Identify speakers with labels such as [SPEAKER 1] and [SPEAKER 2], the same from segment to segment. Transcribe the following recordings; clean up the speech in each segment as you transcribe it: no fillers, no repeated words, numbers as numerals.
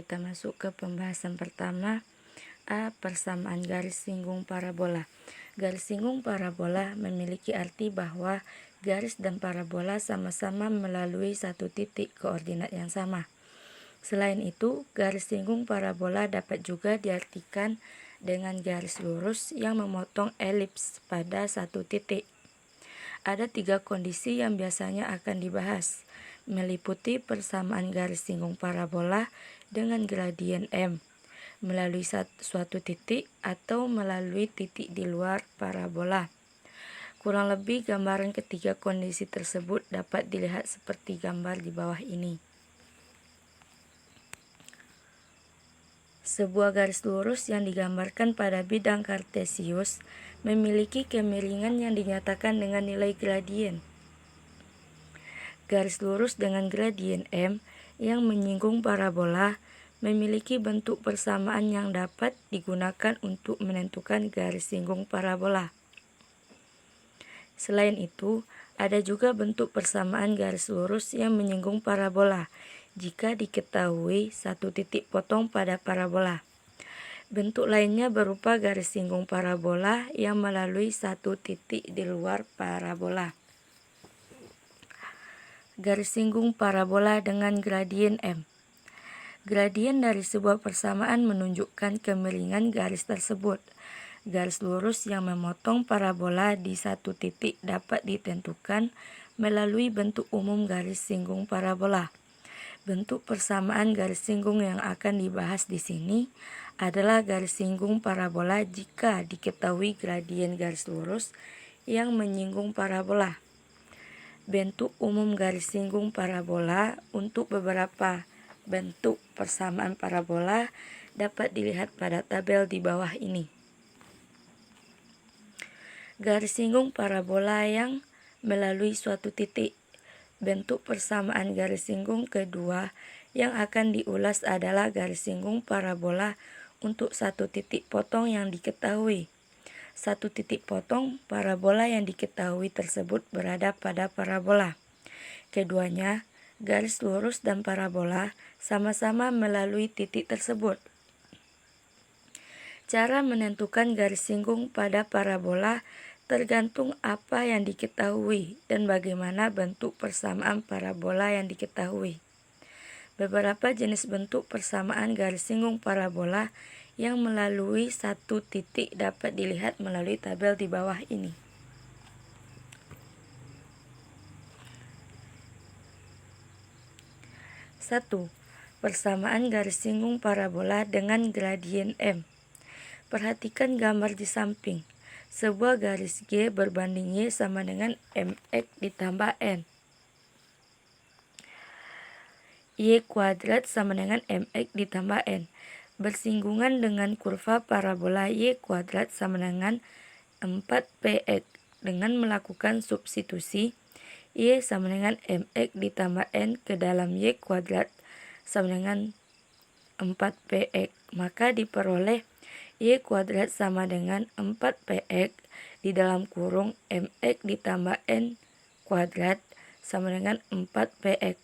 [SPEAKER 1] kita masuk ke pembahasan pertama. A. Persamaan garis singgung parabola. Garis singgung parabola memiliki arti bahwa garis dan parabola sama-sama melalui satu titik koordinat yang sama. Selain itu, garis singgung parabola dapat juga diartikan dengan garis lurus yang memotong elips pada satu titik. Ada 3 kondisi yang biasanya akan dibahas, meliputi persamaan garis singgung parabola dengan gradien M, melalui suatu titik atau melalui titik di luar parabola. Kurang lebih gambaran ketiga kondisi tersebut dapat dilihat seperti gambar di bawah ini. Sebuah garis lurus yang digambarkan pada bidang kartesius memiliki kemiringan yang dinyatakan dengan nilai gradien. Garis lurus dengan gradien M yang menyinggung parabola memiliki bentuk persamaan yang dapat digunakan untuk menentukan garis singgung parabola. Selain itu, ada juga bentuk persamaan garis lurus yang menyinggung parabola jika diketahui satu titik potong pada parabola. Bentuk lainnya berupa garis singgung parabola yang melalui satu titik di luar parabola. Garis singgung parabola dengan gradien M. Gradien dari sebuah persamaan menunjukkan kemiringan garis tersebut. Garis lurus yang memotong parabola di satu titik dapat ditentukan melalui bentuk umum garis singgung parabola. Bentuk persamaan garis singgung yang akan dibahas di sini adalah garis singgung parabola jika diketahui gradien garis lurus yang menyinggung parabola. Bentuk umum garis singgung parabola untuk beberapa bentuk persamaan parabola dapat dilihat pada tabel di bawah ini. Garis singgung parabola yang melalui suatu titik. Bentuk persamaan garis singgung kedua yang akan diulas adalah garis singgung parabola untuk satu titik potong yang diketahui. Satu titik potong parabola yang diketahui tersebut berada pada parabola. Keduanya, garis lurus dan parabola, sama-sama melalui titik tersebut. Cara menentukan garis singgung pada parabola tergantung apa yang diketahui dan bagaimana bentuk persamaan parabola yang diketahui. Beberapa jenis bentuk persamaan garis singgung parabola yang melalui satu titik dapat dilihat melalui tabel di bawah ini. Satu. Persamaan garis singgung parabola dengan gradien M. Perhatikan gambar di samping. Sebuah garis G berbanding Y sama dengan MX ditambah N. Y kuadrat sama dengan MX ditambah N. Bersinggungan dengan kurva parabola Y kuadrat sama dengan 4PX. Dengan melakukan substitusi, Y sama dengan MX ditambah N ke dalam Y kuadrat sama dengan 4PX. Maka diperoleh Y kuadrat sama dengan 4PX di dalam kurung MX ditambah N kuadrat sama dengan 4PX.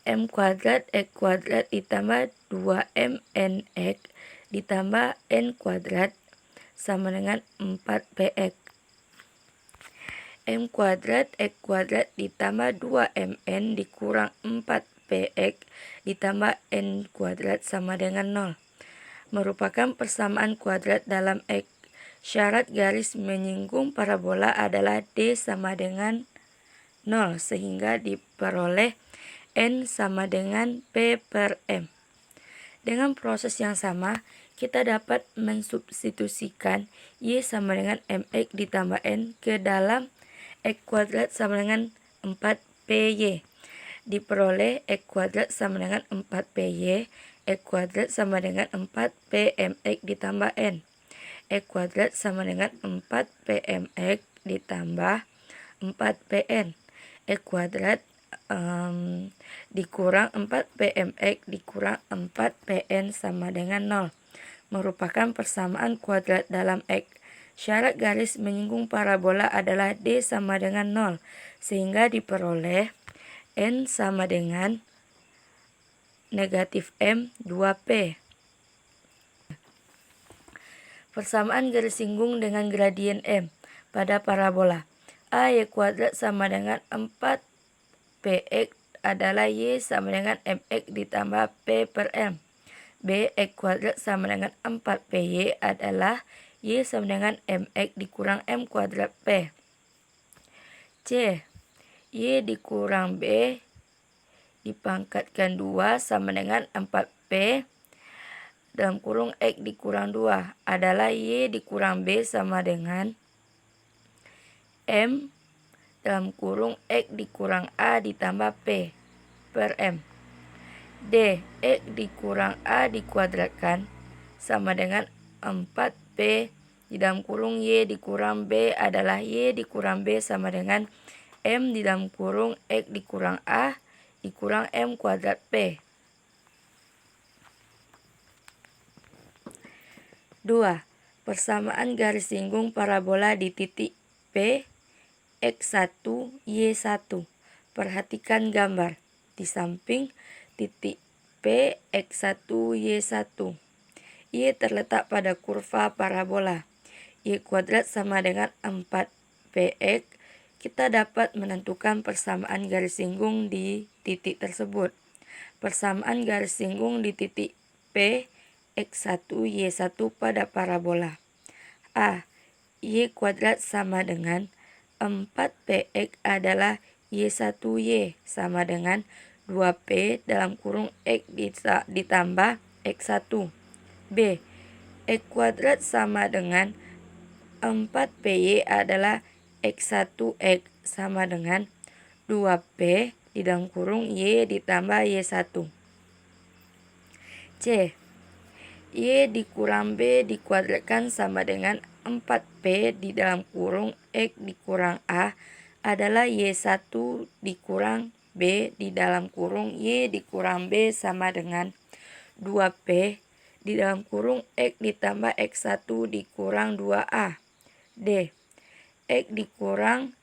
[SPEAKER 1] M kuadrat X kuadrat ditambah 2MNX ditambah N kuadrat sama dengan 4PX. M kuadrat X kuadrat ditambah 2MN dikurang 4PX ditambah N kuadrat sama dengan 0. Merupakan persamaan kuadrat dalam X. Syarat garis menyinggung parabola adalah D sama dengan 0 sehingga diperoleh N sama dengan P per M. Dengan proses yang sama, kita dapat mensubstitusikan Y sama dengan MX ditambah N ke dalam X kuadrat sama dengan 4PY. Diperoleh X kuadrat sama dengan 4PY, X kuadrat sama dengan 4PMX ditambah N. X kuadrat sama dengan 4PMX ditambah 4PN. X kuadrat dikurang 4PMX dikurang 4PN sama dengan 0. Merupakan persamaan kuadrat dalam X. Syarat garis menyinggung parabola adalah D sama dengan 0, sehingga diperoleh N sama dengan negatif M 2P. Persamaan garis singgung dengan gradien M pada parabola. A Y kuadrat sama dengan 4PX adalah Y sama dengan MX ditambah P per M. B X kuadrat sama dengan 4PY adalah Y sama dengan MX dikurang M kuadrat P. C. Y dikurang B dipangkatkan 2 sama dengan 4P dalam kurung X dikurang 2 adalah Y dikurang B sama dengan M dalam kurung X dikurang A ditambah P per M. D. X dikurang A dikuadratkan sama dengan 4P di dalam kurung Y dikurang B adalah Y dikurang B sama dengan M di dalam kurung X dikurang A dikurang M kuadrat P. 2. Persamaan garis singgung parabola di titik P, X1, Y1. Perhatikan gambar di samping titik P, X1, Y1. Y terletak pada kurva parabola. Y kuadrat sama dengan 4PX. Kita dapat menentukan persamaan garis singgung di titik tersebut. Persamaan garis singgung di titik P, X1, Y1 pada parabola. A. Y kuadrat sama dengan 4PX adalah Y1Y sama dengan 2P dalam kurung X ditambah X1. B. X kuadrat sama dengan 4PY adalah X1X sama dengan 2P di dalam kurung Y ditambah Y1. C. Y dikurang B dikuadratkan sama dengan 4P di dalam kurung X dikurang A adalah Y1 dikurang B di dalam kurung Y dikurang B sama dengan 2P di dalam kurung X ditambah X1 dikurang 2A. D. X dikurang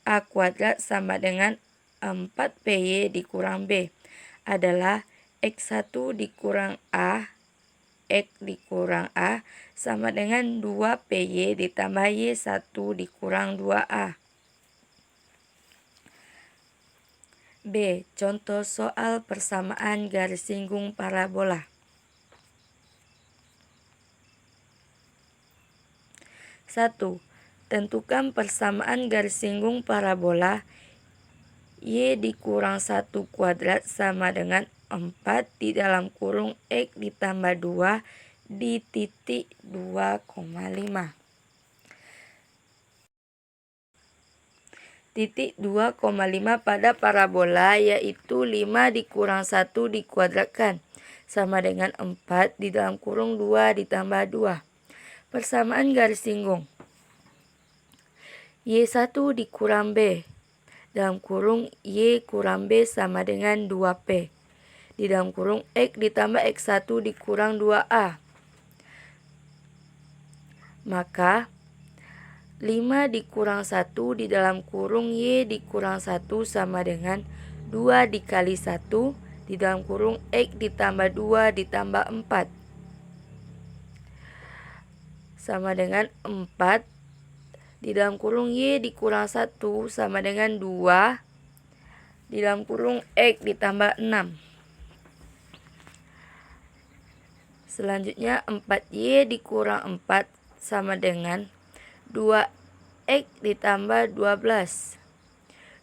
[SPEAKER 1] A kuadrat sama dengan 4PY dikurang B adalah X1 dikurang A X dikurang A sama dengan 2PY ditambah Y1 dikurang 2A. B. Contoh soal persamaan garis singgung parabola. 1. Tentukan persamaan garis singgung parabola Y dikurang 1 kuadrat sama dengan 4 di dalam kurung X ditambah 2 di titik 2,5. Titik 2,5 pada parabola yaitu 5 dikurang 1 dikuadratkan sama dengan 4 di dalam kurung 2 ditambah 2. Persamaan garis singgung Y1 dikurang B dalam kurung Y kurang B sama dengan 2P di dalam kurung X ditambah X1 dikurang 2A. Maka 5 dikurang 1 di dalam kurung Y dikurang 1 sama dengan 2 dikali 1 di dalam kurung X ditambah 2 ditambah 4 sama dengan 4 di dalam kurung Y dikurang 1 sama dengan 2 di dalam kurung X ditambah 6. Selanjutnya 4Y dikurang 4 sama dengan 2X ditambah 12.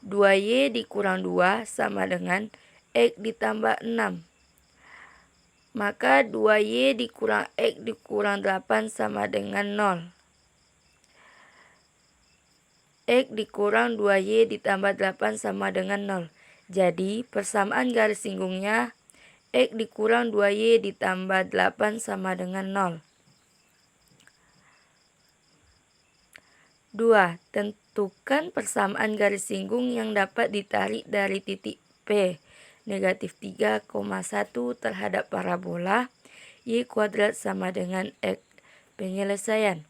[SPEAKER 1] 2Y dikurang 2 sama dengan X ditambah 6. Maka 2Y dikurang X dikurang 8 sama dengan 0. X dikurang 2Y ditambah 8 sama dengan 0. Jadi persamaan garis singgungnya X dikurang 2Y ditambah 8 sama dengan 0. 2. Tentukan persamaan garis singgung yang dapat ditarik dari titik P, negatif 3,1 terhadap parabola Y kuadrat sama dengan X. Penyelesaian.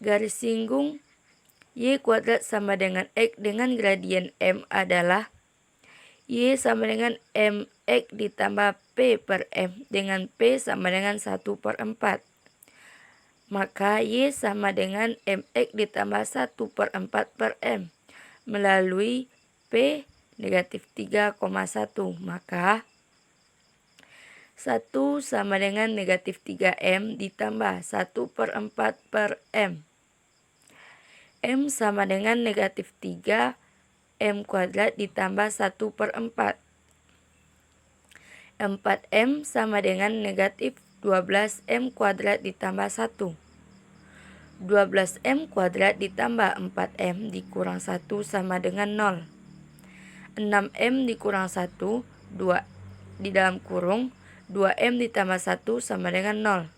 [SPEAKER 1] Garis singgung Y kuadrat sama dengan X dengan gradien M adalah Y sama dengan MX ditambah P per M dengan P sama dengan 1/4. Maka Y sama dengan MX ditambah 1/4 per M melalui P negatif 3,1. Maka 1 sama dengan negatif 3M ditambah 1/4 per M. M sama dengan negatif 3 M kuadrat ditambah 1/4. 4M sama dengan negatif 12M kuadrat ditambah 1. 12M kuadrat ditambah 4M dikurang 1 sama dengan 0. 6M dikurang 1, 2 di dalam kurung, 2M ditambah 1 sama dengan 0.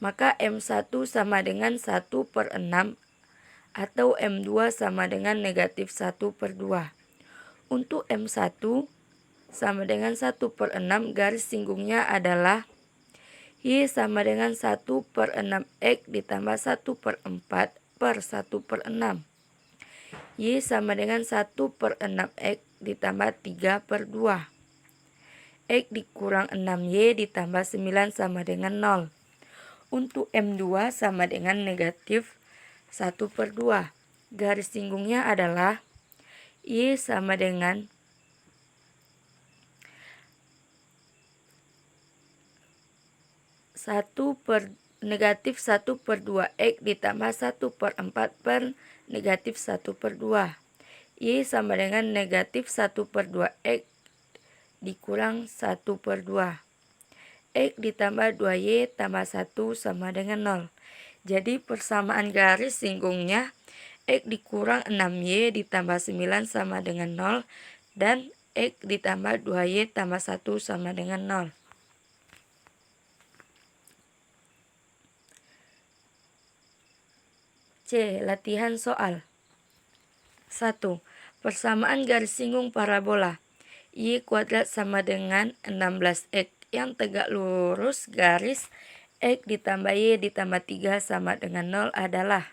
[SPEAKER 1] Maka M1 sama dengan 1/6 atau M2 sama dengan negatif 1/2. Untuk M1 sama dengan 1/6 garis singgungnya adalah Y sama dengan 1/6X ditambah 1/4 per 1/6. Y sama dengan 1/6X ditambah 3/2. X dikurang 6Y ditambah 9 sama dengan 0. Untuk M2 sama dengan negatif 1/2. Garis singgungnya /adalah Y sama dengan negatif 1/2X ditambah 1/4 per negatif 1/2. Y sama dengan negatif 1/2X dikurang 1/2. X ditambah 2Y tambah 1 sama dengan 0. Jadi persamaan garis singgungnya X dikurang 6Y ditambah 9 sama dengan 0 dan X ditambah 2Y tambah 1 sama dengan 0. C. Latihan soal. 1. Persamaan garis singgung parabola. Y kuadrat sama dengan 16X yang tegak lurus garis X ditambah Y ditambah 3 sama dengan 0 adalah.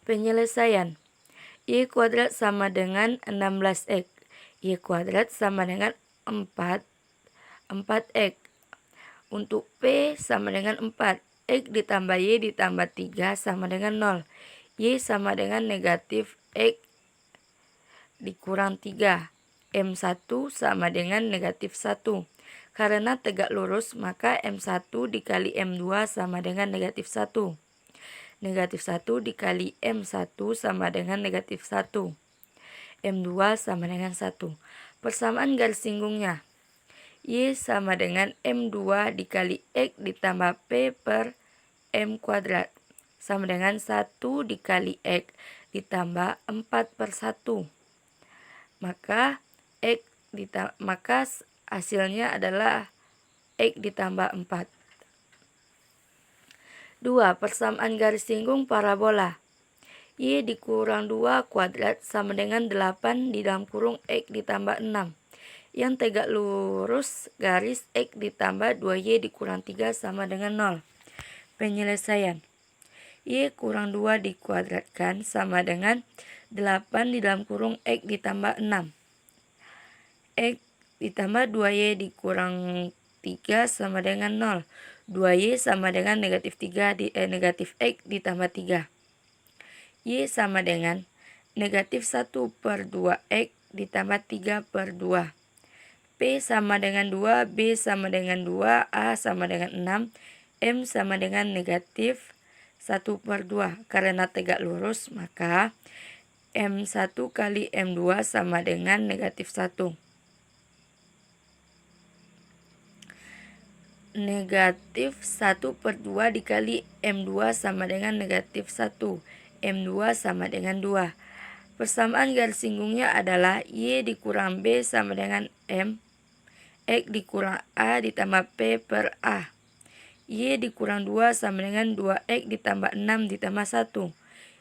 [SPEAKER 1] Penyelesaian. Y kuadrat sama dengan 16X. Y kuadrat sama dengan 4X. Untuk P sama dengan 4. X ditambah Y ditambah 3 sama dengan 0. Y sama dengan negatif X dikurang 3. M1 sama dengan negatif 1. Karena tegak lurus maka M1 dikali M2 sama dengan negatif 1. Negatif 1 dikali M1 sama dengan negatif 1. M2 sama dengan 1. Persamaan garis singgungnya. Y sama dengan M2 dikali X ditambah P per M kuadrat. Sama dengan 1 dikali X ditambah 4/1. Maka hasilnya adalah X ditambah 4. 2. Persamaan garis singgung parabola. Y dikurang 2 kuadrat sama dengan 8 di dalam kurung X ditambah 6. Yang tegak lurus garis X ditambah 2Y dikurang 3 sama dengan 0. Penyelesaian. Y kurang 2 dikuadratkan sama dengan 8 di dalam kurung X ditambah 6. X ditambah 2Y dikurang 3 sama dengan 0. 2Y sama dengan negatif negatif X ditambah 3. Y sama dengan negatif 1/2X ditambah 3/2. P sama dengan 2, B sama dengan 2, A sama dengan 6, M sama dengan negatif 1/2. Karena tegak lurus maka M1 kali M2 sama dengan negatif 1. Negatif 1/2 dikali M2 sama dengan negatif 1. M2 sama dengan 2. Persamaan garis singgungnya adalah Y dikurang B sama dengan M. X dikurang A ditambah P per A. Y dikurang 2 sama dengan 2X ditambah 6 ditambah 1.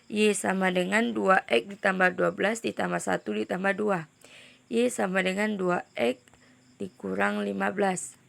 [SPEAKER 1] Y sama dengan 2X ditambah 12 ditambah 1 ditambah 2. Y sama dengan 2X dikurang 15.